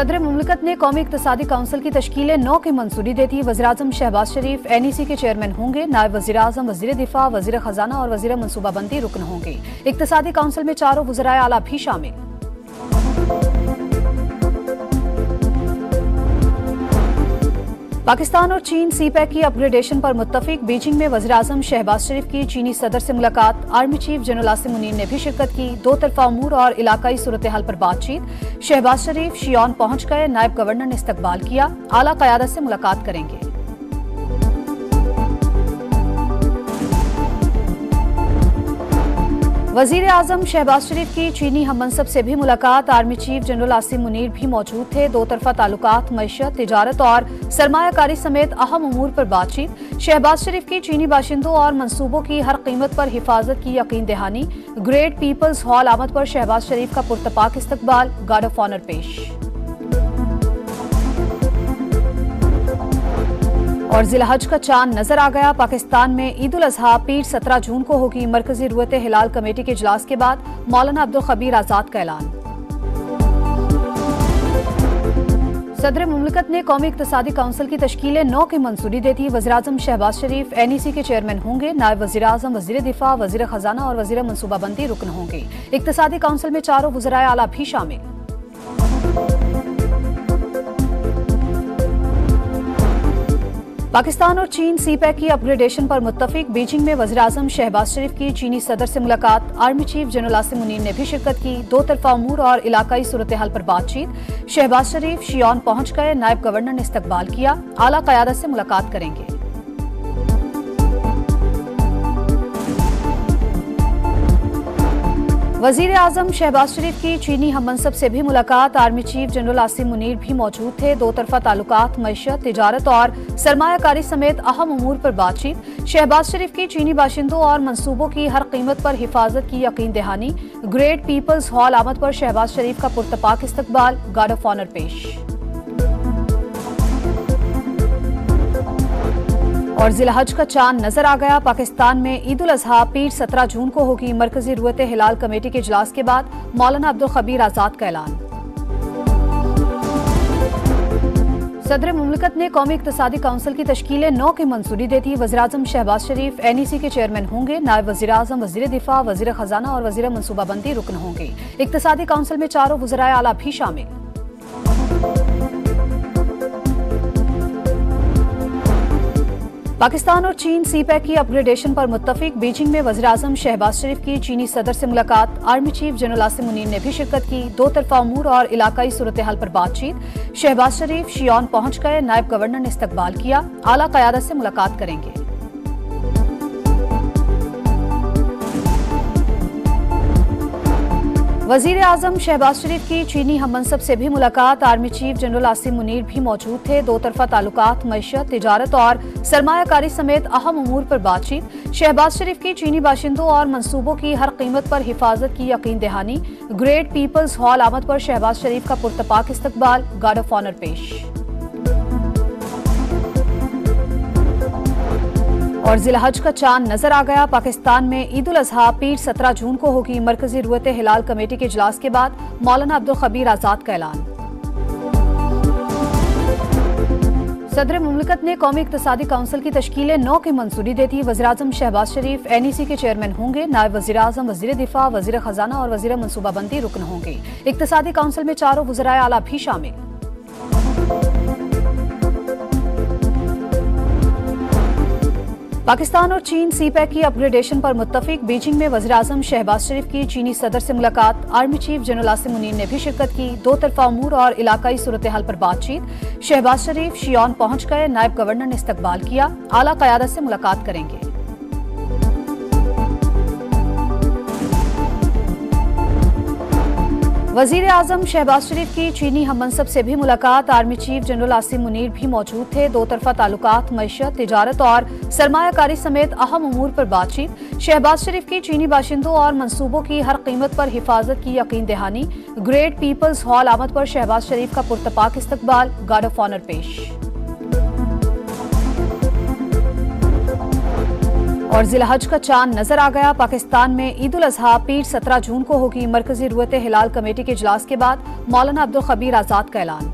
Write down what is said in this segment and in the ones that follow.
सदर मुमलिकत ने कौमी इक्तिसादी काउंसिल की तश्कील 9 की मंजूरी दे दी। वज़ीर-ए-आज़म शहबाज शरीफ NEC के चेयरमैन होंगे। नायब वज़ीर-ए-आज़म, वज़ीर दिफा, वज़ीर खजाना और वज़ीर मनसूबाबंदी रुकन होंगे। इक्तिसादी काउंसिल में 4 वज़राए आला भी शामिल। पाकिस्तान और चीन CPEC की अपग्रेडेशन पर मुत्तफिक। बीजिंग में वज़ीर-ए-आज़म शहबाज शरीफ की चीनी सदर से मुलाकात। Army chief general Asim Munir ने भी शिरकत की। दो तरफा अमूर और इलाकाई सूरत हाल पर बातचीत। शहबाज शरीफ शियान पहुंच गए। नायब गवर्नर ने इस्तकबाल किया। आला क़यादत से मुलाकात करेंगे। वज़ीर-ए-आज़म शहबाज शरीफ की चीनी हममनसब से भी मुलाकात। Army chief general Asim Munir भी मौजूद थे। दो तरफा ताल्लुकात, मईशत, तिजारत और सरमायाकारी समेत अहम उमूर पर बातचीत। शहबाज शरीफ की चीनी बाशिंदों और मंसूबों की हर कीमत पर हिफाजत की यकीन दहानी। ग्रेट पीपल्स हॉल आमद पर शहबाज शरीफ का पुरतपाक इस्तकबाल। गार्ड ऑफ ऑनर पेश। और जिलहज का चांद नजर आ गया। पाकिस्तान में ईद उल अजहा पीर 17 जून को होगी। मरकजी रुयत हिलाल कमेटी के इजलास के बाद मौलाना अब्दुल खबीर आजाद का ऐलान। सदर मुमलिकत ने कौमी इक्तिसादी काउंसिल की तश्कील 9 की मंजूरी दे दी। वज़ीर-ए-आज़म शहबाज शरीफ NEC के चेयरमैन होंगे। नायब वज़ीर-ए-आज़म, वज़ीर दिफा, वज़ीर खजाना और वज़ीर मनसूबाबंदी रुकन होंगे। इक्तिसादी काउंसिल में 4 वज़राए आला भी शामिल। पाकिस्तान और चीन CPEC की अपग्रेडेशन पर मुत्तफिक। बीजिंग में वज़ीर-ए-आज़म शहबाज शरीफ की चीनी सदर से मुलाकात। Army chief general Asim Munir ने भी शिरकत की। दो तरफा अमूर और इलाकाई सूरत हाल पर बातचीत। शहबाज शरीफ शियान पहुंच गए। नायब गवर्नर ने इस्तकबाल किया। आला क़यादत से मुलाकात करेंगे। वज़ीर-ए-आज़म शहबाज शरीफ की चीनी हममनसब से भी मुलाकात। Army chief general Asim Munir भी मौजूद थे। दो तरफा ताल्लुकात, मईशत, तिजारत और सरमायाकारी समेत अहम उमूर पर बातचीत। शहबाज शरीफ की चीनी बाशिंदों और मंसूबों की हर कीमत पर हिफाजत की यकीन दहानी। ग्रेट पीपल्स हॉल आमद पर शहबाज शरीफ का पुरतपाक इस्तकबाल। गार्ड ऑफ ऑनर पेश। और जिलहज का चांद नजर आ गया। पाकिस्तान में ईद उल अजहा पीर 17 जून को होगी। मरकजी रुयत हिलाल कमेटी के इजलास के बाद मौलाना अब्दुल खबीर आजाद का ऐलान। सदर मुमलिकत ने कौमी इक्तिसादी काउंसिल की तश्कील 9 की मंजूरी दे दी। वज़ीर-ए-आज़म शहबाज शरीफ NEC के चेयरमैन होंगे। नायब वज़ीर-ए-आज़म, वज़ीर दिफा, वज़ीर खजाना और वज़ीर मनसूबाबंदी रुकन होंगे। इक्तिसादी काउंसिल में 4 वज़राए आला भी शामिल। पाकिस्तान और चीन CPEC की अपग्रेडेशन पर मुत्तफिक। बीजिंग में वज़ीर-ए-आज़म शहबाज शरीफ की चीनी सदर से मुलाकात। Army chief general Asim Munir ने भी शिरकत की। दो तरफा अमूर और इलाकाई सूरत हाल पर बातचीत। शहबाज शरीफ शियान पहुंच गए। नायब गवर्नर ने इस्तकबाल किया। आला क़यादत से मुलाकात करेंगे। वज़ीर-ए-आज़म शहबाज शरीफ की चीनी हममनसब से भी मुलाकात। Army chief general Asim Munir भी मौजूद थे। दो तरफा ताल्लुकात, मईशत, तिजारत और सरमायाकारी समेत अहम उमूर पर बातचीत। शहबाज शरीफ की चीनी बाशिंदों और मंसूबों की हर कीमत पर हिफाजत की यकीन दहानी। ग्रेट पीपल्स हॉल आमद पर शहबाज शरीफ का पुरतपाक इस्तकबाल। गार्ड ऑफ ऑनर पेश। और जिलहज का चांद नजर आ गया। पाकिस्तान में ईद उल अजहा पीर 17 जून को होगी। मरकजी रुयत हिलाल कमेटी के इजलास के बाद मौलाना अब्दुल खबीर आजाद का ऐलान। सदर मुमलिकत ने कौमी इक्तिसादी काउंसिल की तश्कील 9 की मंजूरी दे दी। वज़ीर-ए-आज़म शहबाज शरीफ NEC के चेयरमैन होंगे। नायब वज़ीर-ए-आज़म, वज़ीर दिफा, वज़ीर खजाना और वज़ीर मनसूबाबंदी रुकन होंगे। इक्तिसादी काउंसिल में 4 वज़राए आला भी शामिल। पाकिस्तान और चीन CPEC की अपग्रेडेशन पर मुत्तफिक। बीजिंग में वज़ीर-ए-आज़म शहबाज शरीफ की चीनी सदर से मुलाकात। Army chief general Asim Munir ने भी शिरकत की। दो तरफा अमूर और इलाकाई सूरत हाल पर बातचीत। शहबाज शरीफ शियान पहुंच गए। नायब गवर्नर ने इस्तकबाल किया। आला क़यादत से मुलाकात करेंगे। वज़ीर-ए-आज़म शहबाज शरीफ की चीनी हममनसब से भी मुलाकात। Army chief general Asim Munir भी मौजूद थे। दो तरफा ताल्लुकात, मईशत, तिजारत और सरमायाकारी समेत अहम उमूर पर बातचीत। शहबाज शरीफ की चीनी बाशिंदों और मंसूबों की हर कीमत पर हिफाजत की यकीन दहानी। ग्रेट पीपल्स हॉल आमद पर शहबाज शरीफ का पुरतपाक इस्तकबाल। गार्ड ऑफ ऑनर पेश। और जिला हज का चांद नजर आ गया। पाकिस्तान में ईद उल अजहा पीर 17 जून को होगी। मरकजी रुयत हिलाल कमेटी के इजलास के बाद मौलाना अब्दुल खबीर आजाद का ऐलान।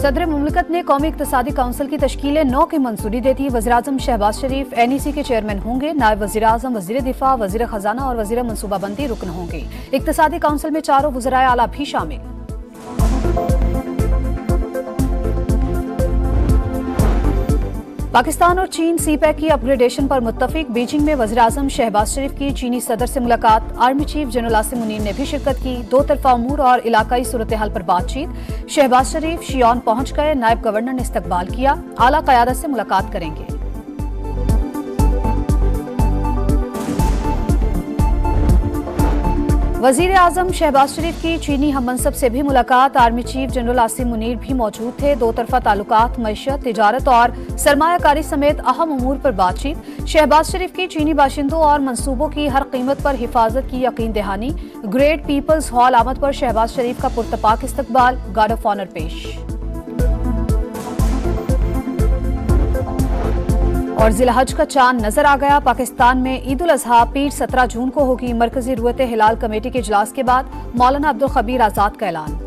सदर मुमलिकत ने कौमी इक्तिसादी काउंसिल की तश्कील 9 की मंजूरी दे दी। वज़ीर-ए-आज़म शहबाज शरीफ NEC के चेयरमैन होंगे। नायब वज़ीर-ए-आज़म, वज़ीर दिफा, वज़ीर खजाना और वज़ीर मनसूबाबंदी रुकन होंगे। इक्तिसादी काउंसिल में 4 वज़राए आला भी शामिल। पाकिस्तान और चीन CPEC की अपग्रेडेशन पर मुत्तफिक। बीजिंग में वज़ीर-ए-आज़म शहबाज शरीफ की चीनी सदर से मुलाकात। Army chief general Asim Munir ने भी शिरकत की। दो तरफा अमूर और इलाकाई सूरत हाल पर बातचीत। शहबाज शरीफ शियान पहुंच गए। नायब गवर्नर ने इस्तकबाल किया। आला क़यादत से मुलाकात करेंगे। वज़ीर-ए-आज़म शहबाज शरीफ की चीनी हममनसब से भी मुलाकात। Army chief general Asim Munir भी मौजूद थे। दो तरफा ताल्लुकात, मईशत, तिजारत और सरमायाकारी समेत अहम अमूर पर बातचीत। शहबाज शरीफ की चीनी बाशिंदों और मंसूबों की हर कीमत पर हिफाजत की यकीन दहानी। ग्रेट पीपल्स हॉल आमद पर शहबाज शरीफ का पुरतपाक इस्तकबाल। गार्ड ऑफ ऑनर पेश। और जिला हज का चांद नजर आ गया। पाकिस्तान में ईद उल अजहा पीर 17 जून को होगी। मरकजी रुयत हिलाल कमेटी के इजलास के बाद मौलाना अब्दुल खबीर आजाद का ऐलान।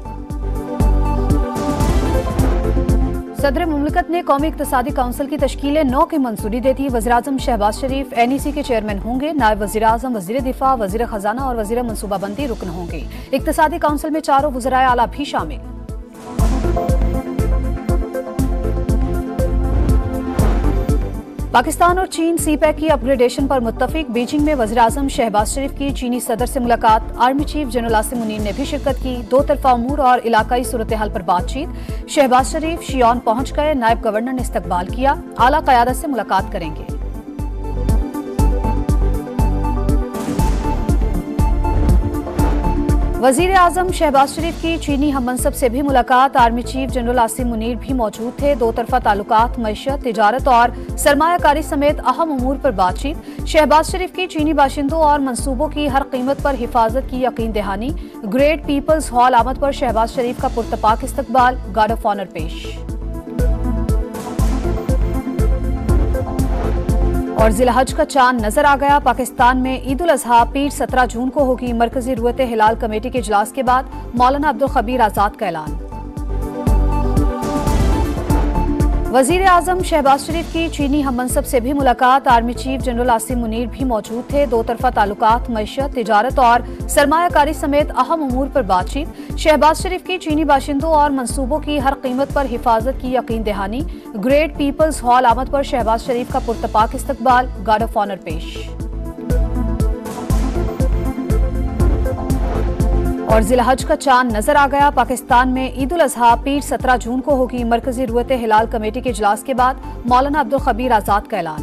सदर मुमलिकत ने कौमी इक्तिसादी काउंसिल की तश्कील 9 की मंजूरी दे दी। वज़ीर-ए-आज़म शहबाज शरीफ NEC के चेयरमैन होंगे। नायब वज़ीर-ए-आज़म, वज़ीर दिफा, वज़ीर खजाना और वज़ीर मनसूबाबंदी रुकन होंगे। इक्तिसादी काउंसिल में 4 वज़राए आला भी शामिल। पाकिस्तान और चीन CPEC की अपग्रेडेशन पर मुत्तफिक। बीजिंग में वज़ीर-ए-आज़म शहबाज शरीफ की चीनी सदर से मुलाकात। Army chief general Asim Munir ने भी शिरकत की। दो तरफा अमूर और इलाकाई सूरत हाल पर बातचीत। शहबाज शरीफ शियान पहुंच गए। नायब गवर्नर ने इस्तकबाल किया। आला क़यादत से मुलाकात करेंगे। वज़ीर-ए-आज़म शहबाज शरीफ की चीनी हममनसब से भी मुलाकात। Army chief general Asim Munir भी मौजूद थे। दो तरफा ताल्लुकात, मईशत, तिजारत और सरमायाकारी समेत अहम अमूर पर बातचीत। शहबाज शरीफ की चीनी बाशिंदों और मंसूबों की हर कीमत पर हिफाजत की यकीन दहानी। ग्रेट पीपल्स हॉल आमद पर शहबाज शरीफ का पुरतपाक इस्तकबाल। गार्ड ऑफ ऑनर पेश। और जिला हज का चांद नजर आ गया। पाकिस्तान में ईद उल अजहा पीर 17 जून को होगी। मरकजी रुयत हिलाल कमेटी के इजलास के बाद मौलाना अब्दुल खबीर आजाद का ऐलान। वज़ीर-ए-आज़म शहबाज शरीफ की चीनी हममनसब से भी मुलाकात। Army chief general Asim Munir भी मौजूद थे। दो तरफा ताल्लुकात, मईशत, तिजारत और सरमायाकारी समेत अहम अमूर पर बातचीत। शहबाज शरीफ की चीनी बाशिंदों और मंसूबों की हर कीमत पर हिफाजत की यकीन दहानी। ग्रेट पीपल्स हॉल आमद पर शहबाज शरीफ का पुरतपाक इस्तकबाल। गार्ड ऑफ ऑनर पेश। और जिला हज का चांद नजर आ गया। पाकिस्तान में ईद उल अजहा पीर 17 जून को होगी। मरकजी रुयत हिलाल कमेटी के इजलास के बाद मौलाना अब्दुल खबीर आजाद का ऐलान।